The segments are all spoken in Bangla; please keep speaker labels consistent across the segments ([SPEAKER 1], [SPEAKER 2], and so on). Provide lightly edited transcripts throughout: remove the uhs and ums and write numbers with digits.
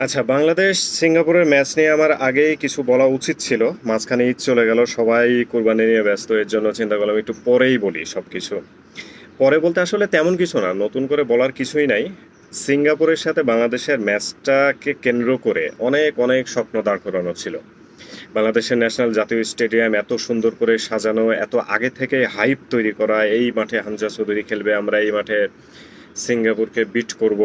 [SPEAKER 1] আচ্ছা, বাংলাদেশ সিঙ্গাপুরের ম্যাচ নিয়ে আমার আগেই কিছু বলা উচিত ছিল। মাঝখানে ঈদ চলে গেল, সবাই কোরবানি নিয়ে ব্যস্ত। এর জন্য চিন্তা করলাম একটু পরেই বলি সবকিছু। পরে বলতে আসলে তেমন কিছু না, নতুন করে বলার কিছুই নাই। সিঙ্গাপুরের সাথে বাংলাদেশের ম্যাচটাকে কেন্দ্র করে অনেক অনেক স্বপ্ন দাঁড় করানো ছিল। বাংলাদেশের ন্যাশনাল জাতীয় স্টেডিয়াম এত সুন্দর করে সাজানো, এত আগে থেকে হাইপ তৈরি করা, এই মাঠে হামজা চৌধুরী খেলবে, আমরা এই মাঠে সিঙ্গাপুরকে বিট করব।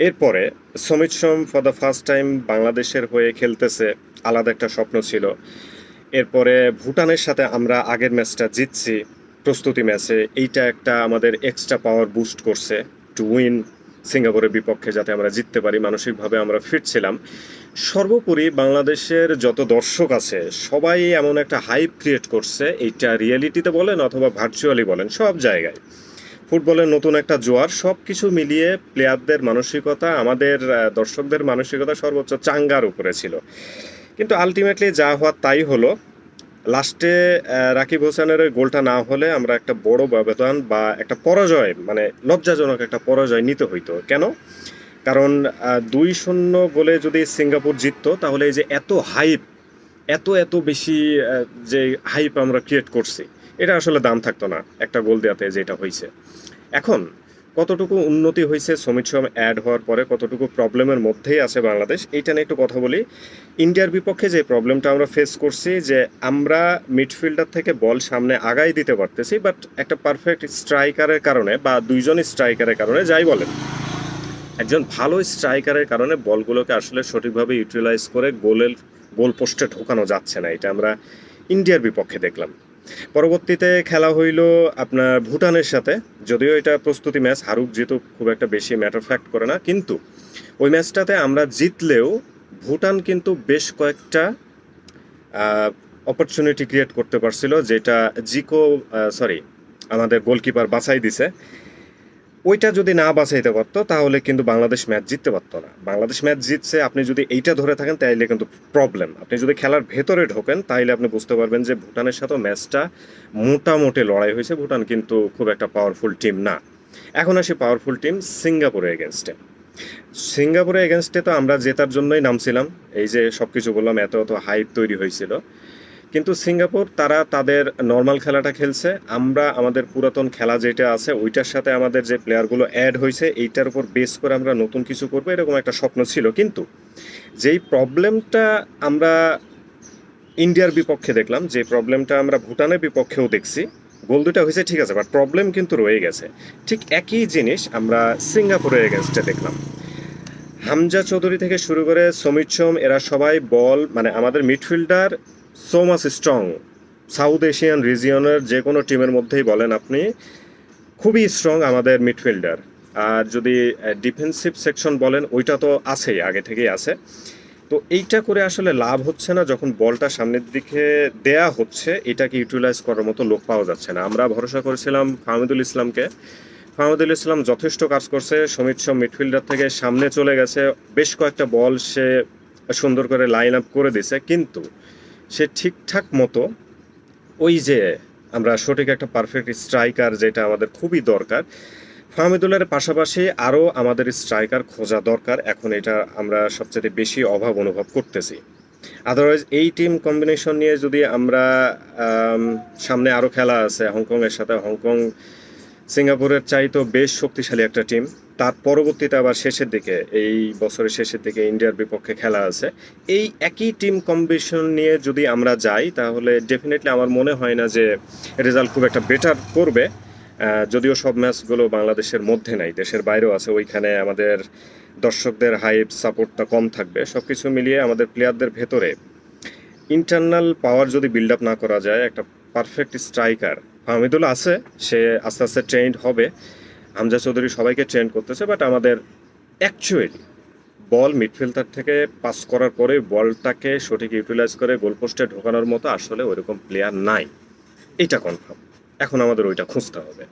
[SPEAKER 1] এরপরে সমিত সোম ফর দ্য ফার্স্ট টাইম বাংলাদেশের হয়ে খেলতেছে, আলাদা একটা স্বপ্ন ছিল। এরপরে ভুটানের সাথে আমরা আগের ম্যাচটা জিতছি প্রস্তুতি ম্যাচে, এইটা একটা আমাদের এক্সট্রা পাওয়ার বুস্ট করছে টু উইন সিঙ্গাপুরের বিপক্ষে, যাতে আমরা জিততে পারি। মানসিকভাবে আমরা ফিট ছিলাম। সর্বোপরি বাংলাদেশের যত দর্শক আছে সবাই এমন একটা হাইপ ক্রিয়েট করছে, এইটা রিয়েলিটিতে বলেন অথবা ভার্চুয়ালি বলেন, সব জায়গায় ফুটবলের নতুন একটা জোয়ার। সব কিছু মিলিয়ে প্লেয়ারদের মানসিকতা, আমাদের দর্শকদের মানসিকতা সর্বোচ্চ চাঙ্গার উপরে ছিল। কিন্তু আলটিমেটলি যা হওয়ার তাই হলো। লাস্টে রাকিব হোসেনের ওই গোলটা না হলে আমরা একটা বড় ব্যবধান বা একটা পরাজয়, মানে লজ্জাজনক একটা পরাজয় নিতে হইতো। কেন? কারণ 2-0 গোলে যদি সিঙ্গাপুর জিততো, তাহলে এই যে এত হাইপ, এত এত বেশি যে হাইপ আমরা ক্রিয়েট করছি, এটা আসলে দাম থাকতো না একটা গোল দেওয়াতে যেটা হয়েছে। এখন কতটুকু উন্নতি হয়েছে সমিত সোম অ্যাড হওয়ার পরে, কতটুকু প্রবলেমের মধ্যেই আছে বাংলাদেশ, এইটা নিয়ে একটু কথা বলি। ইন্ডিয়ার বিপক্ষে যে প্রবলেমটা আমরা ফেস করছি, যে আমরা মিডফিল্ডার থেকে বল সামনে আগাই দিতে পারতেছি, বাট একটা পারফেক্ট স্ট্রাইকারের কারণে বা দুইজন স্ট্রাইকারের কারণে, যাই বলেন, একজন ভালো স্ট্রাইকারের কারণে বলগুলোকে আসলে সঠিকভাবে ইউটিলাইজ করে গোল পোস্টে ঢোকানো যাচ্ছে না। এটা আমরা ইন্ডিয়ার বিপক্ষে দেখলাম। পরবর্তীতে খেলা হইল আপনার ভুটানের সাথে। যদিও এটা প্রস্তুতি ম্যাচ, হারুক জিতুক খুব একটা বেশি ম্যাটার ফ্যাক্ট করে না, কিন্তু ওই ম্যাচটাতে আমরা জিতলেও ভুটান কিন্তু বেশ কয়েকটা অপরচুনিটি ক্রিয়েট করতে পারছিল, যেটা আমাদের গোলকিপার বাঁচাই দিছে। ওইটা যদি না বাঁচাইতে পারতো তাহলে কিন্তু বাংলাদেশ ম্যাচ জিততে পারতো না। বাংলাদেশ ম্যাচ জিতছে, আপনি যদি এইটা ধরে থাকেন তাইলে কিন্তু প্রবলেম। আপনি যদি খেলার ভেতরে ঢোকেন তাইলে আপনি বুঝতে পারবেন যে ভুটানের সাথে ম্যাচটা মোটামুটি লড়াই হয়েছে। ভুটান কিন্তু খুব একটা পাওয়ারফুল টিম না। এখন আসি পাওয়ারফুল টিম সিঙ্গাপুরের এগেনস্টে। সিঙ্গাপুরের এগেনস্টে তো আমরা জেতার জন্যই নামছিলাম, এই যে সব কিছু বললাম, এত এত হাইপ তৈরি হয়েছিল। কিন্তু সিঙ্গাপুর তারা তাদের নর্মাল খেলাটা খেলছে, আমরা আমাদের পুরাতন খেলা যেটা আছে ওইটার সাথে আমাদের যে প্লেয়ারগুলো অ্যাড হয়েছে এইটার উপর বেস করে আমরা নতুন কিছু করবো, এরকম একটা স্বপ্ন ছিল। কিন্তু যেই প্রবলেমটা আমরা ইন্ডিয়ার বিপক্ষে দেখলাম, যে প্রবলেমটা আমরা ভুটানের বিপক্ষেও দেখছি, গোল দুটা হয়েছে ঠিক আছে, বাট প্রবলেম কিন্তু রয়ে গেছে। ঠিক একই জিনিস আমরা সিঙ্গাপুরের এগেনস্টে দেখলাম। হামজা চৌধুরী থেকে শুরু করে সমিত সোম, এরা সবাই বল, মানে আমাদের midfielder so much strong. South Asian রিজিয়নের যে কোনো টিমের মধ্যেই বলেন আপনি, খুবই স্ট্রং আমাদের মিডফিল্ডার। আর যদি ডিফেন্সিভ সেকশন বলেন, ওইটা তো আছেই, আগে থেকেই আছে। তো এইটা করে আসলে লাভ হচ্ছে না, যখন বলটা সামনের দিকে দেয়া হচ্ছে এটাকে ইউটিলাইজ করার মতো লোক পাওয়া যাচ্ছে না। আমরা ভরসা করেছিলাম ফাহমিদুল ইসলামকে। ফাহমিদুল ইসলাম যথেষ্ট কাজ করছে, সমিত সোম মিডফিল্ডার থেকে সামনে চলে গেছে, বেশ কয়েকটা বল সে সুন্দর করে লাইন আপ করে দিছে, কিন্তু সে ঠিকঠাক মতো ওই যে আমরা সঠিক একটা পারফেক্ট স্ট্রাইকার যেটা আমাদের খুবই দরকার, ফাহমিদুলের পাশাপাশি আরও আমাদের স্ট্রাইকার খোঁজা দরকার। এখন এটা আমরা সবচেয়ে বেশি অভাব অনুভব করতেছি। আদারওয়াইজ এই টিম কম্বিনেশন নিয়ে যদি আমরা সামনে আরও খেলা আছে হংকংয়ের সাথে, হংকং সিঙ্গাপুরের চাইতো বেশ শক্তিশালী একটা টিম। তার পরবর্তীতে আবার শেষের দিকে, এই বছরের শেষের দিকে ইন্ডিয়ার বিপক্ষে খেলা আছে। এই একই টিম কম্বিনেশন নিয়ে যদি আমরা যাই তাহলে ডেফিনেটলি আমার মনে হয় না যে রেজাল্ট খুব একটা বেটার করবে। যদিও সব ম্যাচগুলো বাংলাদেশের মধ্যে নাই, দেশের বাইরেও আছে, ওইখানে আমাদের দর্শকদের হাইপ সাপোর্টটা কম থাকবে। সব কিছু মিলিয়ে আমাদের প্লেয়ারদের ভেতরে ইন্টারনাল পাওয়ার যদি বিল্ড আপ না করা যায়, একটা পারফেক্ট স্ট্রাইকার ফাহমিদুল আছে, সে আস্তে আস্তে ট্রেন্ড হবে। হামজা চৌধুরী সবাইকে ট্রেন্ড করতেছে, বাট আমাদের অ্যাকচুয়ালি বল মিডফিল্ডার থেকে পাস করার পরে বলটাকে সঠিক ইউটিলাইজ করে গোলপোস্টে ঢোকানোর মতো আসলে ওইরকম প্লেয়ার নাই, এটা কনফার্ম। এখন আমাদের ওইটা খুঁজতে হবে।